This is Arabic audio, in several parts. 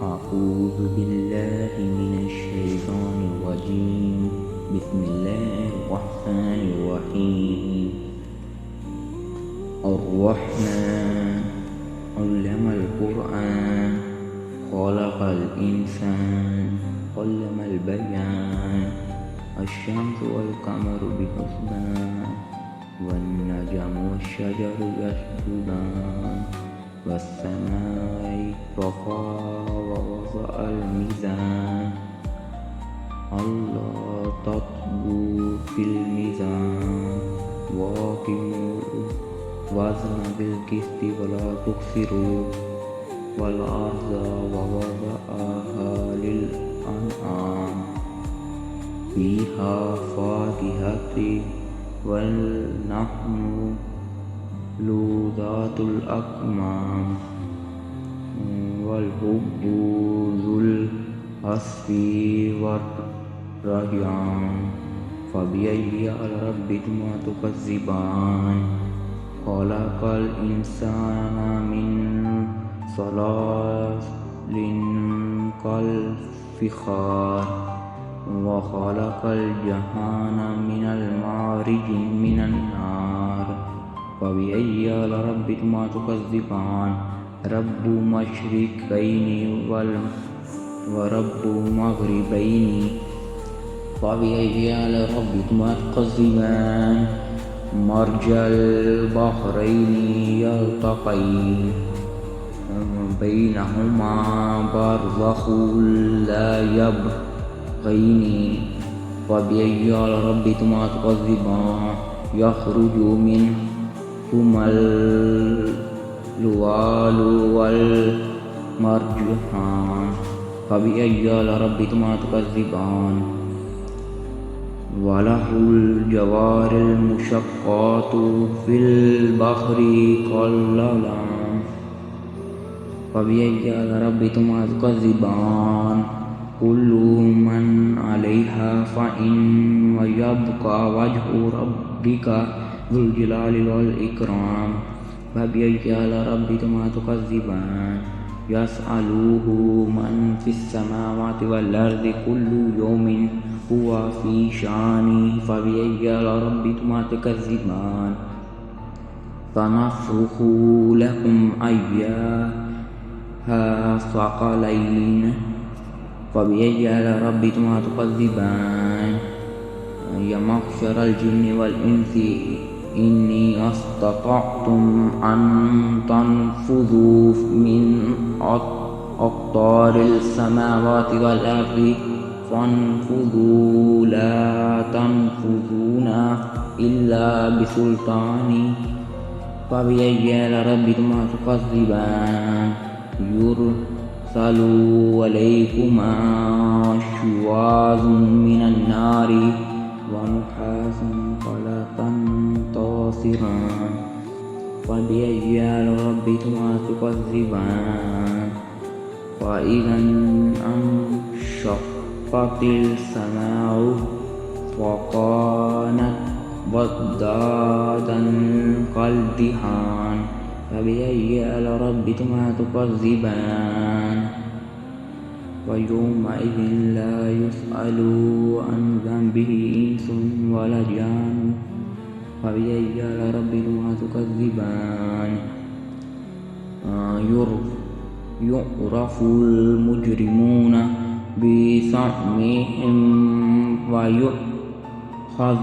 أعوذ بالله من الشيطان الرجيم. بسم الله الرحمن الرحيم. الرحمن علم القرآن خلق الإنسان علم البيان. الشمس والقمر بحسبان والنجم والشجر يسجدان والسماء رفعها ووضع الميزان ألا تطغوا في الميزان وأقيموا الوزن بالقسط ولا تخسروا والأرض ووضعها للأنعام فيها فاكهة والنخل ذات الأكمام والحب ذو العصف والريحان. فبأي آلاء ربكما تكذبان؟ خلق الإنسان من صلصال كالفخار وخلق الجان من المارج من النار. فبأي آلاء ربكما تكذبان؟ رب مشرقين ورب مغربين. فبأي آلاء ربكما تكذبان؟ مرج البحرين يلتقيان بينهما برزخ لا يبغيان. فبأي آلاء ربكما تكذبان؟ يخرج منهما اللؤلؤ والمرجان. فبأي آلاء ربكما تكذبان؟ وله الجوار المنشآت في البحر كالأعلام. فبأي آلاء ربكما تكذبان؟ كل من عليها فان ويبقى وجه ربك ذو الجلال والإكرام. فبأي آلاء ربكما تكذبان؟ يسأله من في السماوات والأرض كل يوم هو في شأن. فبأي آلاء ربكما تكذبان؟ سنفرغ لكم أيها الثقلين. فبأي آلاء ربكما تكذبان؟ يا معشر الجن والإنس إن استطعتم أن تنفذوا من أقطار السماوات والأرض فانفذوا لا تنفذون إلا بسلطان. فبأي آلاء ربكما تكذبان؟ يرسل عليكما شواظ من النار ونحاس فلا تنتصران. فبأي آلاء ربكما تكذبان؟ وإذا انشقت السماء فكانت ضجاجا كالدهان. فبأي آلاء ربكما تكذبان؟ ويومئذ لا يسأل عن ذنبه إنس ولا جان. فبأي آلاء ربكما تكذبان؟ يعرف المجرمون بسمعهم ويؤخذ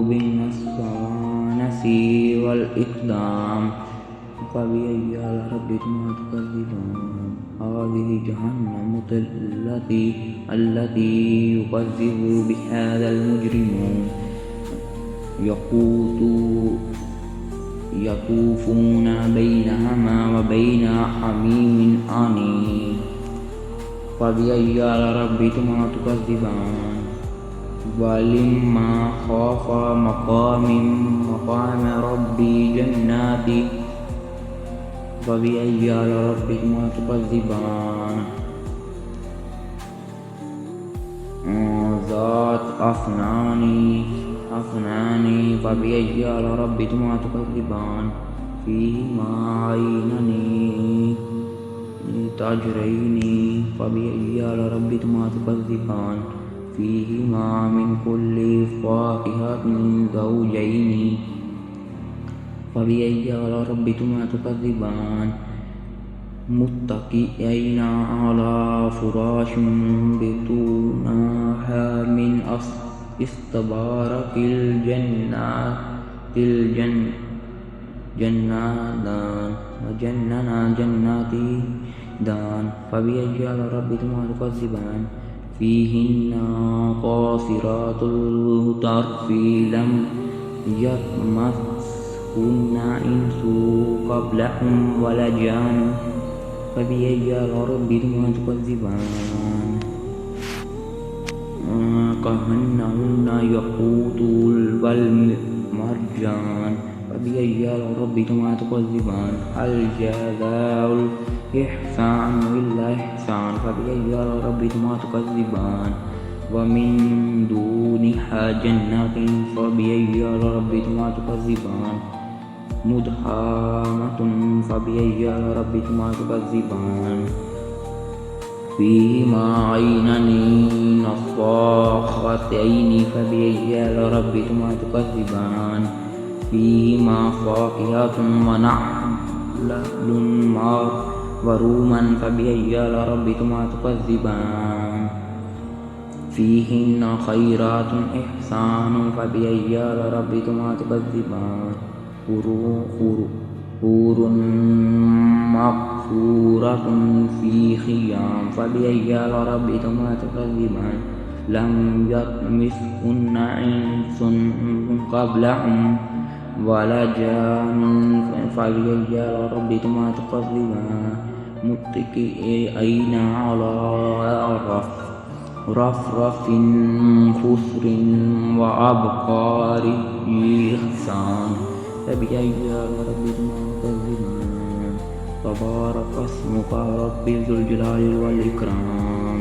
بالنواصي والأقدام. فبأي آلاء ربكما تكذبان؟ هذه جهنم التي يكذب بهذا المجرمون يطوفون بينهما وبين حميم آنٍ. فبأي آلاء ربكما تكذبان؟ ولمن خاف مقام ربي جنات. فبأي آلاء ربكما تكذبان؟ ذات أفنان فبأي آلاء ربكما تكذبان؟ فيهما عينان تجرين فبأي آلاء ربكما تكذبان فيهما من كل فاكهة زوجين فبأي آلاء ربكما تكذبان متكئين على فراش بطونها من استبرق جنات دان فبأي آلاء ربكما تكذبان فيهن قاصرات الطرف لم يطمثهن إنس قبلهم ولا جان فبأي آلاء ربكما تكذبان كأنهن ياقوت والمرجان فبأي آلاء ربكما تكذبان هل جزاء الإحسان إلا إحسان فبأي آلاء ربكما تكذبان ومن دونها جنات فبأي آلاء ربكما تكذبان مدهامة فبأي آلاء ربكما تكذبان فيهما عينان نضاختين فبأي آلاء ربكما تكذبان فيهما فاكهة ونخل ورمان فبأي آلاء ربكما تكذبان فيهن خيرات حسان فبأي آلاء ربكما تكذبان حور مقصورة في خيام فبأي آلاء ربكما تكذبان لم يطمثهن إنس قبلهم ولا جان فبأي آلاء ربكما تكذبان متكئين على رفرف خضر وعبقري حسان فبأي آلاء ربكما تكذبان تبارك اسمك رب ذو الجلال والإكرام.